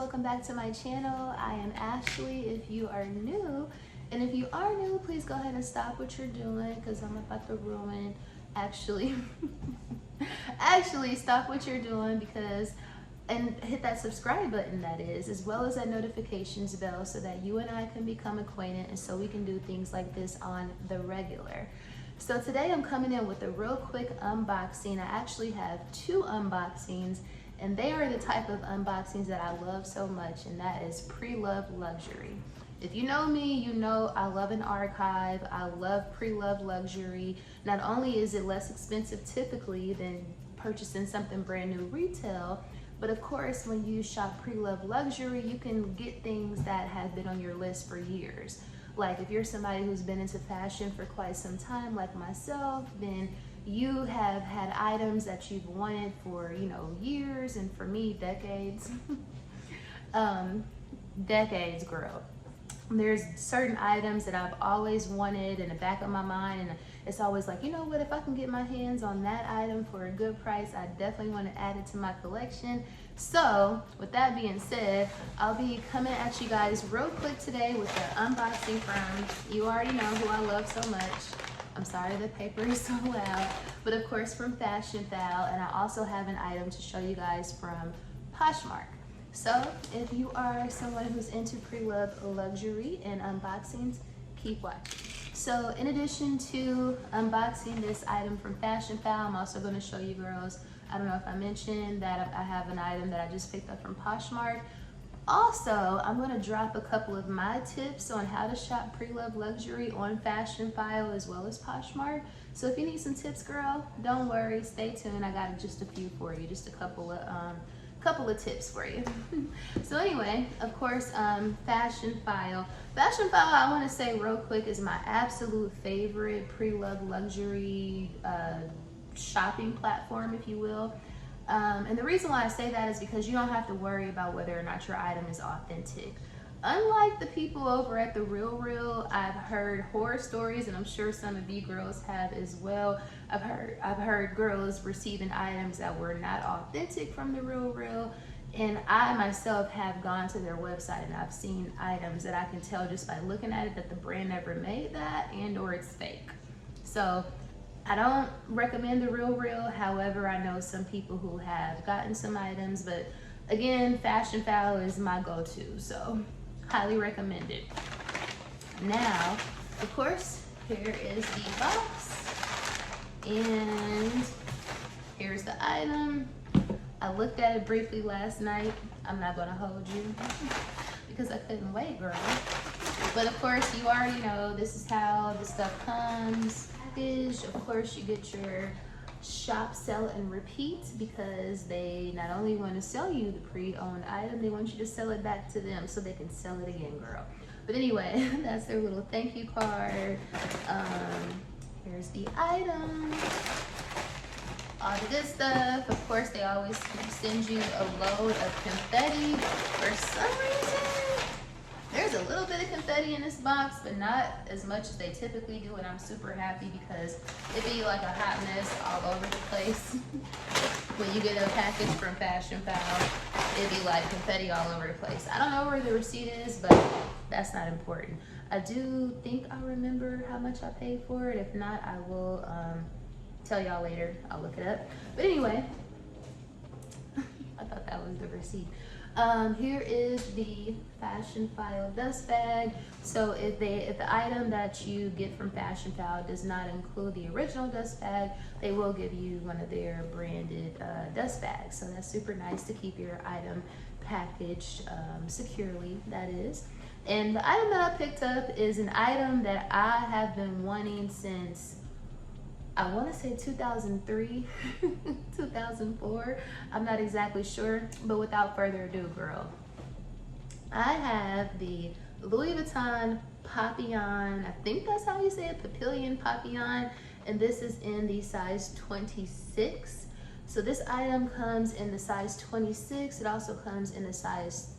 welcome back to my channel. I am Ashley if you are new, and if you are new, please go ahead and stop what you're doing because I'm about to ruin, actually stop what you're doing and hit that subscribe button, that is, as well as that notifications bell so that you and I can become acquainted and so we can do things like this on the regular. So today I'm coming in with a real quick unboxing. I actually have two unboxings, and they are the type of unboxings that I love so much, and that is pre-loved luxury. If you know me, you know I love an archive. I love pre-loved luxury. Not only is it less expensive typically than purchasing something brand new retail, but of course when you shop pre-loved luxury, you can get things that have been on your list for years. Like if you're somebody who's been into fashion for quite some time, like myself, then you have had items that you've wanted for, years, and for me, decades. Decades, girl. There's certain items that I've always wanted in the back of my mind, and it's always like, you know what, if I can get my hands on that item for a good price, I definitely want to add it to my collection. So with that being said, I'll be coming at you guys real quick today with the unboxing from, you already know who I love so much. I'm sorry the paper is so loud, but of course from Fashion Foul, and I also have an item to show you guys from Poshmark. So if you are someone who's into pre-loved luxury and unboxings, keep watching. So in addition to unboxing this item from Fashion Foul, I'm also going to show you girls, I don't know if I mentioned that I have an item that I just picked up from Poshmark. Also, I'm going to drop a couple of my tips on how to shop pre-loved luxury on Fashion Foul as well as Poshmark. So if you need some tips, girl, don't worry, stay tuned. I got just a few for you, just a couple of tips for you. So anyway, of course, Fashion Foul. Fashion Foul, I want to say real quick, is my absolute favorite pre-loved luxury shopping platform, if you will. And the reason why I say that is because you don't have to worry about whether or not your item is authentic. Unlike the people over at The Real, I've heard horror stories, and I'm sure some of you girls have as well. I've heard girls receiving items that were not authentic from The Real, and I myself have gone to their website and I've seen items that I can tell just by looking at it that the brand never made that and or it's fake. So I don't recommend The Real, however, I know some people who have gotten some items, but again, Fashion Foul is my go-to, so highly recommend it. Now, of course, here is the box, and here's the item. I looked at it briefly last night. I'm not gonna hold you because I couldn't wait, girl. But of course, you already know this is how the stuff comes. Of course, you get your shop, sell, and repeat, because they not only want to sell you the pre-owned item, they want you to sell it back to them so they can sell it again, girl. But anyway, that's their little thank you card. Here's the item, all the good stuff. Of course, they always send you a load of confetti. For some reason, there's a little bit of confetti in this box, but not as much as they typically do, and I'm super happy because it'd be like a hot mess all over the place. When you get a package from Fashion Foul, it'd be like confetti all over the place. I don't know where the receipt is, but that's not important. I do think I remember how much I paid for it. If not, I will tell y'all later. I'll look it up. But anyway, I thought that was the receipt. Here is the Fashion Foul dust bag. So if the item that you get from Fashion Foul does not include the original dust bag, they will give you one of their branded dust bags. So that's super nice to keep your item packaged securely, that is. And the item that I picked up is an item that I have been wanting since, I want to say 2003, 2004. I'm not exactly sure, but without further ado, girl, I have the Louis Vuitton Papillon. I think that's how you say it, Papillon, and this is in the size 26. So this item comes in the size 26. It also comes in the size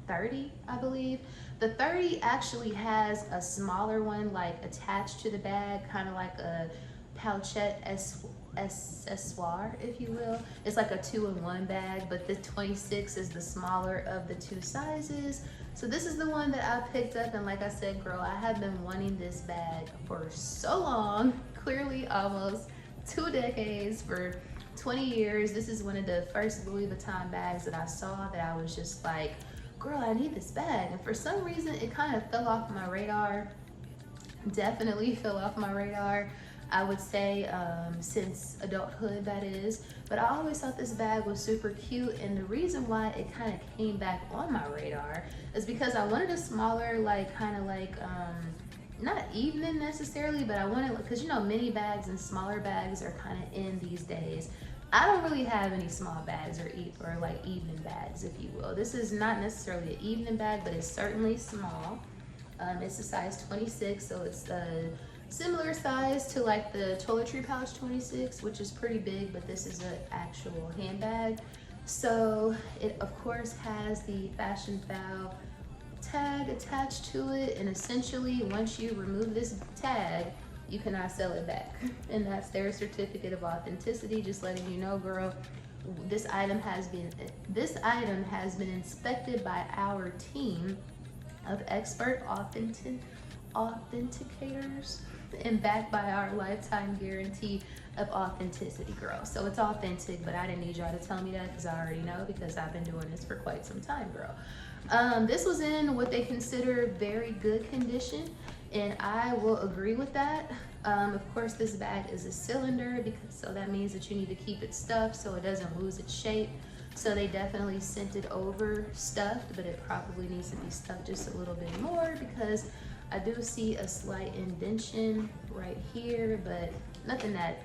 30, I believe. The 30 actually has a smaller one like attached to the bag, kind of like a pouchette accessoire, if you will. It's like a 2-in-1 bag, but the 26 is the smaller of the 2 sizes. So this is the one that I picked up, and like I said, girl, I have been wanting this bag for so long, clearly almost 2 decades, for 20 years. This is one of the first Louis Vuitton bags that I saw that I was just like, girl, I need this bag. And for some reason, it kind of fell off my radar. Definitely fell off my radar, I would say, since adulthood, that is. But I always thought this bag was super cute, and the reason why it kind of came back on my radar is because I wanted a smaller, like, kind of like, not evening necessarily, but I wanted, because you know, mini bags and smaller bags are kind of in these days. I don't really have any small bags or like evening bags, if you will. This is not necessarily an evening bag, but it's certainly small. It's a size 26, so it's a similar size to like the toiletry pouch 26, which is pretty big, but this is an actual handbag. So it of course has the Fashion Foul tag attached to it, and essentially once you remove this tag, you cannot sell it back. And that's their certificate of authenticity, just letting you know, girl, this item has been inspected by our team of expert authenticators and backed by our lifetime guarantee of authenticity, girl. So it's authentic, but I didn't need y'all to tell me that because I already know, because I've been doing this for quite some time, girl. This was in what they consider very good condition, and I will agree with that. Of course, this bag is a cylinder, so that means that you need to keep it stuffed so it doesn't lose its shape. So they definitely sent it over stuffed, but it probably needs to be stuffed just a little bit more, because I do see a slight indentation right here, but nothing that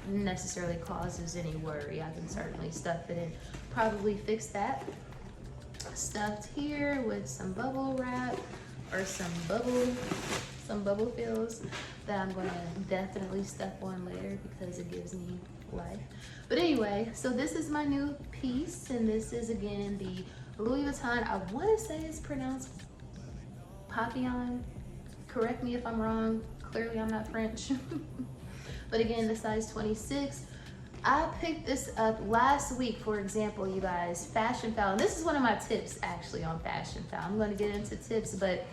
necessarily causes any worry. I can certainly stuff it and probably fix that. Stuffed here with some bubble wrap or some bubble fills that I'm gonna definitely stuff on later because it gives me life. But anyway, so this is my new piece, and this is again the Louis Vuitton. I want to say it's pronounced Papillon. Correct me if I'm wrong. Clearly I'm not French. But again, the size 26. I picked this up last week, for example, you guys, Fashion Foul. And this is one of my tips actually on Fashion Foul. I'm going to get into tips, but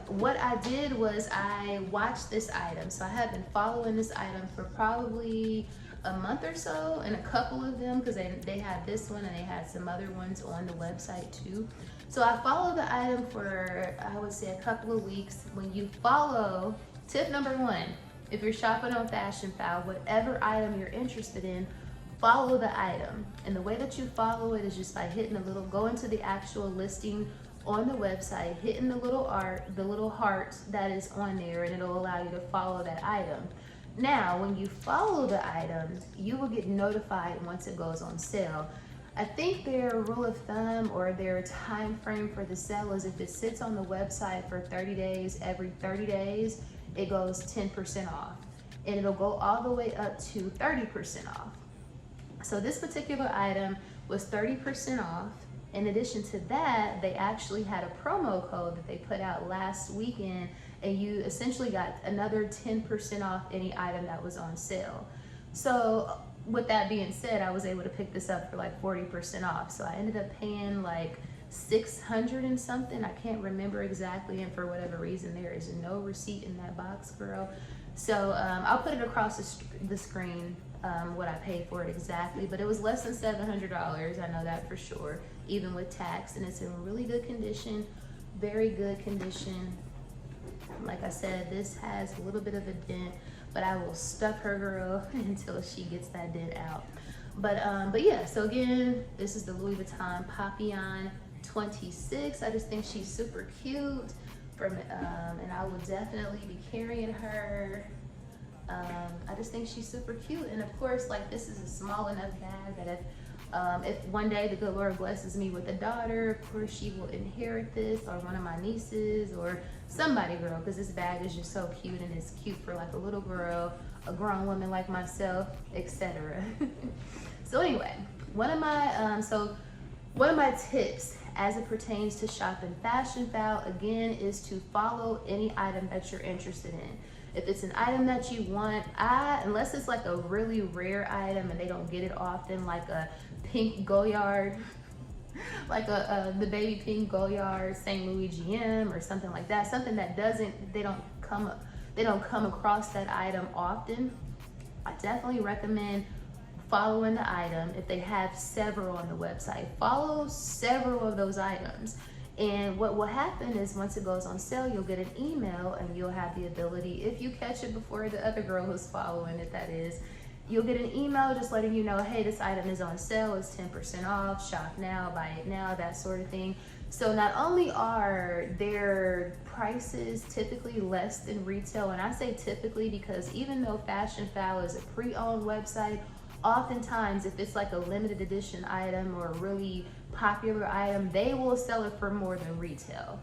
what I did was I watched this item. So I have been following this item for probably a month or so, and a couple of them, because they had this one and they had some other ones on the website too. So I followed the item for, I would say, a couple of weeks. When you follow, tip number 1, if you're shopping on Fashion Foul, whatever item you're interested in, follow the item. And the way that you follow it is just by hitting going to the actual listing on the website, hitting the little heart that is on there, and it'll allow you to follow that item. Now, when you follow the items, you will get notified once it goes on sale. I think their rule of thumb or their time frame for the sale is if it sits on the website for 30 days, every 30 days, it goes 10% off. And it'll go all the way up to 30% off. So this particular item was 30% off. In addition to that, they actually had a promo code that they put out last weekend, and you essentially got another 10% off any item that was on sale. So with that being said, I was able to pick this up for like 40% off. So I ended up paying like $600 and something. I can't remember exactly, and for whatever reason, there is no receipt in that box, girl. So I'll put it across the screen, what I paid for it exactly, but it was less than $700. I know that for sure, even with tax, and it's in really good condition, very good condition. Like I said, this has a little bit of a dent, but I will stuff her, girl, until she gets that dent out. But yeah, so again, this is the Louis Vuitton Papillon 26. I just think she's super cute, and I will definitely be carrying her. I just think she's super cute, and of course, like, this is a small enough bag that if one day the good Lord blesses me with a daughter, of course she will inherit this, or one of my nieces, or somebody, girl, because this bag is just so cute, and it's cute for like a little girl, a grown woman like myself, etc. So anyway, one of my tips as it pertains to shopping Fashion Foul, again, is to follow any item that you're interested in. If it's an item that you want, unless it's like a really rare item and they don't get it often, like a pink Goyard, like the baby pink Goyard St. Louis GM or something like that, something that they don't come across that item often, I definitely recommend following the item. If they have several on the website, follow several of those items. And what will happen is once it goes on sale, you'll get an email and you'll have the ability, if you catch it before the other girl who's following it, that is, you'll get an email just letting you know, hey, this item is on sale, it's 10% off, shop now, buy it now, that sort of thing. So not only are their prices typically less than retail, and I say typically because even though Fashion Foul is a pre-owned website, oftentimes if it's like a limited edition item or a really popular item, they will sell it for more than retail.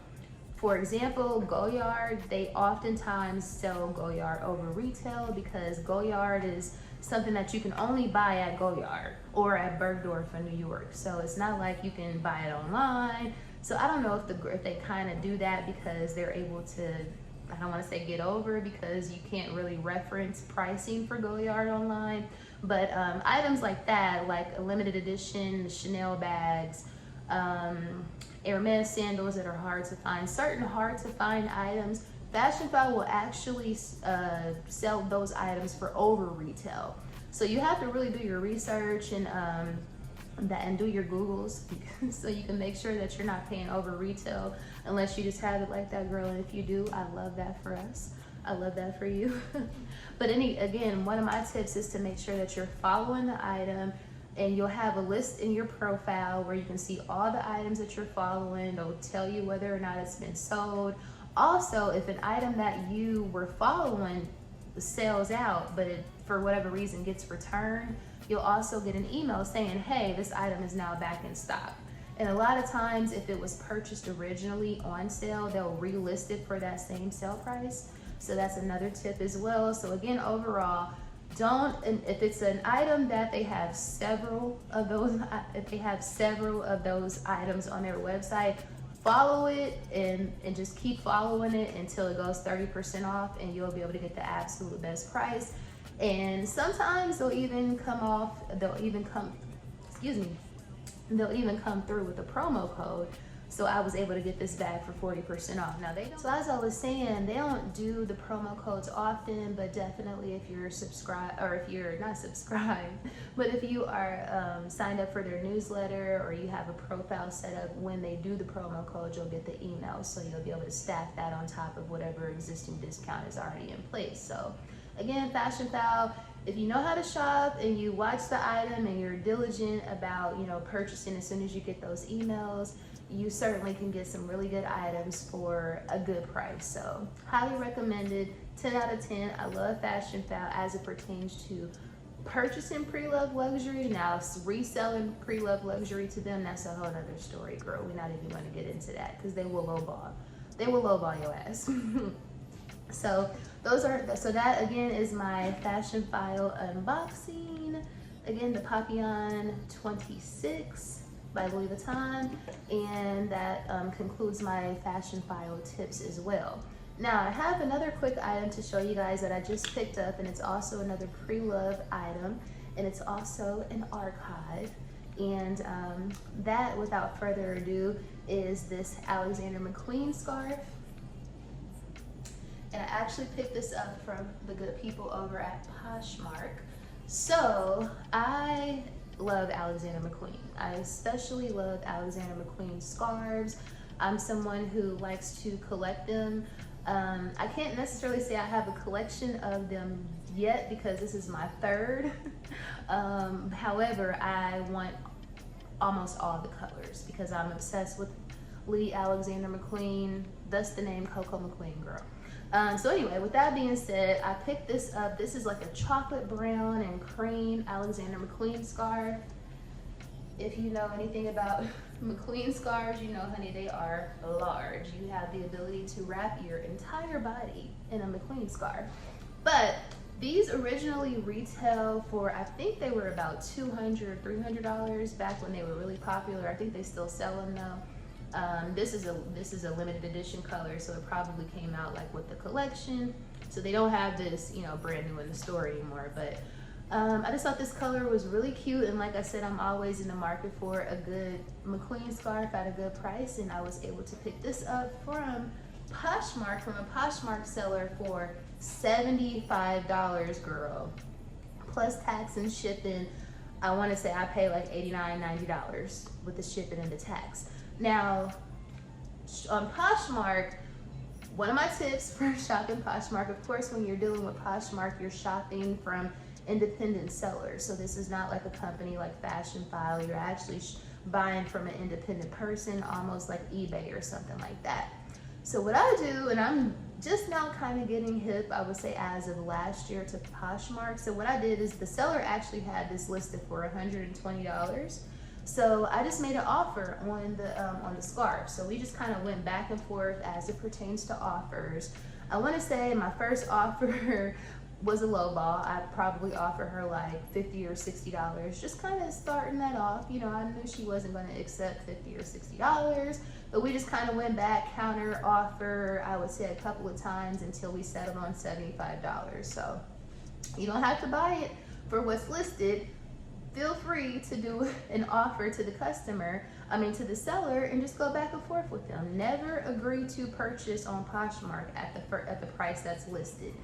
For example, Goyard, they oftentimes sell Goyard over retail because Goyard is something that you can only buy at Goyard or at Bergdorf in New York. So it's not like you can buy it online. So I don't know if they kind of do that because they're able to, I don't want to say get over, because you can't really reference pricing for Goyard online. But items like that, like a limited edition Chanel bags, Hermes sandals that are hard to find, certain hard to find items, Fashion Foul will actually sell those items for over retail. So you have to really do your research and do your Googles so you can make sure that you're not paying over retail unless you just have it like that, girl. And if you do, I love that for us. I love that for you. But again, one of my tips is to make sure that you're following the item, and you'll have a list in your profile where you can see all the items that you're following. It'll tell you whether or not it's been sold. Also, if an item that you were following sells out, but it, for whatever reason, gets returned, you'll also get an email saying, hey, this item is now back in stock. And a lot of times, if it was purchased originally on sale, they'll relist it for that same sale price. So that's another tip as well. So again, overall, if it's an item that they have several of those, if they have several of those items on their website, follow it and just keep following it until it goes 30% off, and you'll be able to get the absolute best price. And sometimes they'll even come through with a promo code. So I was able to get this bag for 40% off. Now so as I was saying, they don't do the promo codes often, but definitely if you're subscribed, or if you're not subscribed, but if you are signed up for their newsletter or you have a profile set up, when they do the promo code, you'll get the email. So you'll be able to stack that on top of whatever existing discount is already in place. So again, Fashion Foul, if you know how to shop and you watch the item and you're diligent about, purchasing as soon as you get those emails, you certainly can get some really good items for a good price. So highly recommended, 10 out of 10. I love Fashion Foul as it pertains to purchasing pre-loved luxury. Now reselling pre-loved luxury to them, that's a whole other story, girl. We're not even going to get into that because they will lowball your ass. So that again is my Fashion Foul unboxing. Again, the Papillon 26 by Louis Vuitton, and that concludes my Fashion Foul tips as well. Now I have another quick item to show you guys that I just picked up, and it's also another pre-loved item, and it's also an archive. And that, without further ado, is this Alexander McQueen scarf. And I actually picked this up from the good people over at Poshmark. So I love Alexander McQueen. I especially love Alexander McQueen scarves. I'm someone who likes to collect them. I can't necessarily say I have a collection of them yet because this is my third. However, I want almost all the colors because I'm obsessed with Lee Alexander McQueen. Thus the name COCOMCQUEEN, girl. So anyway, with that being said, I picked this up. This is like a chocolate brown and cream Alexander McQueen scarf. If you know anything about McQueen scarves, you know, honey, they are large. You have the ability to wrap your entire body in a McQueen scarf. But these originally retail for, I think they were about $200, $300 back when they were really popular. I think they still sell them though. This is a limited edition color, so it probably came out like with the collection. So they don't have this, you know, brand new in the store anymore. But I just thought this color was really cute, and like I said, I'm always in the market for a good McQueen scarf at a good price, and I was able to pick this up from Poshmark, from a Poshmark seller for $75, girl, plus tax and shipping. I want to say I paid like $89, $90 with the shipping and the tax. Now, on Poshmark, one of my tips for shopping Poshmark, of course, when you're dealing with Poshmark, you're shopping from independent sellers. So this is not like a company like Fashion File. You're actually buying from an independent person, almost like eBay or something like that. So what I do, and I'm just now kind of getting hip, I would say as of last year, to Poshmark. So what I did is the seller actually had this listed for $120. So I just made an offer on the scarf. So we just kind of went back and forth as it pertains to offers. I want to say my first offer was a low ball. I'd probably offer her like $50 or $60, just kind of starting that off. You know, I knew she wasn't going to accept $50 or $60, but we just kind of went back, counter offer, I would say a couple of times until we settled on $75. So you don't have to buy it for what's listed. Feel free to do an offer to the customer, to the seller, and just go back and forth with them. Never agree to purchase on Poshmark at the price that's listed.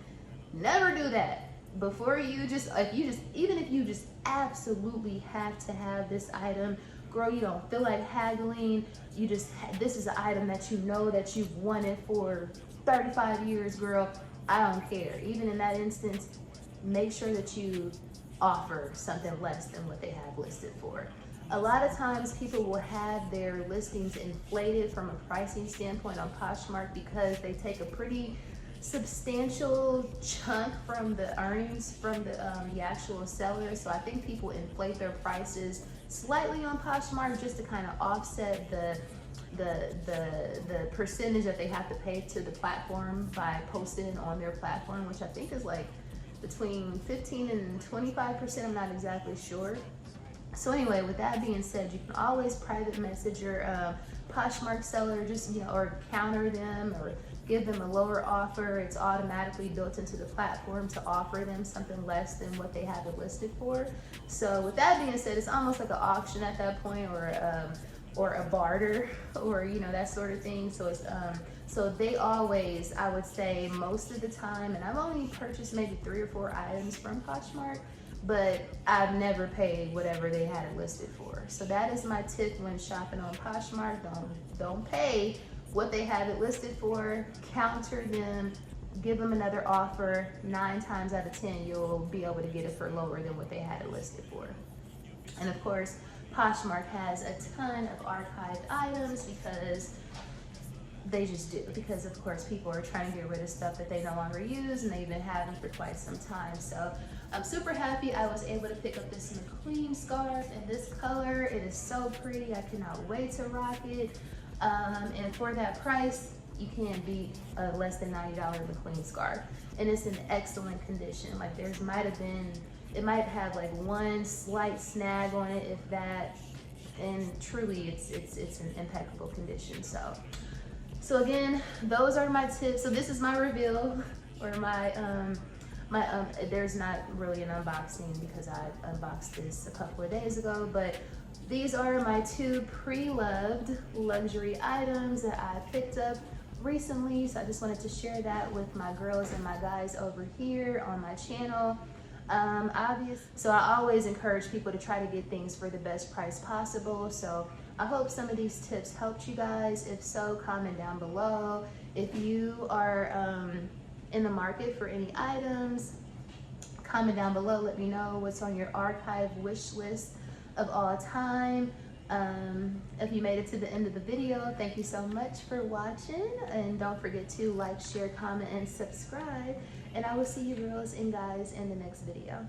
Never do that. Before you even if you just absolutely have to have this item, girl, you don't feel like haggling, this is an item that you know that you've wanted for 35 years, girl, I don't care. Even in that instance, make sure that you offer something less than what they have listed for. A lot of times people will have their listings inflated from a pricing standpoint on Poshmark because they take a pretty substantial chunk from the earnings from the actual seller. So I think people inflate their prices slightly on Poshmark just to kind of offset the percentage that they have to pay to the platform by posting on their platform, which I think is like between 15 and 25%. I'm not exactly sure. So anyway, with that being said, you can always private message your Poshmark seller, just or counter them or give them a lower offer. It's automatically built into the platform to offer them something less than what they have it listed for. So with that being said, it's almost like an auction at that point, or a barter, or that sort of thing. So it's so they always, I would say most of the time, and I've only purchased maybe 3 or 4 items from Poshmark, but I've never paid whatever they had it listed for. So that is my tip when shopping on Poshmark. Don't pay what they have it listed for. Counter them, give them another offer. 9 times out of 10, you'll be able to get it for lower than what they had it listed for. And of course, Poshmark has a ton of archived items because they just do. Because of course, people are trying to get rid of stuff that they no longer use and they've been having for quite some time. So I'm super happy I was able to pick up this Mcqueen scarf in this color. It is so pretty. I cannot wait to rock it. And for that price, you can't beat a less than $90 Mcqueen scarf. And it's in excellent condition. Like it might have like one slight snag on it, if that, and truly it's in impeccable condition. So again, those are my tips. So this is my reveal, or my there's not really an unboxing because I unboxed this a couple of days ago, but these are my 2 pre-loved luxury items that I picked up recently. So I just wanted to share that with my girls and my guys over here on my channel. So I always encourage people to try to get things for the best price possible. So I hope some of these tips helped you guys. If so, comment down below. If you are in the market for any items, comment down below. Let me know what's on your archive wish list of all time. If you made it to the end of the video, thank you so much for watching, and don't forget to like, share, comment, and subscribe, and I will see you girls and guys in the next video.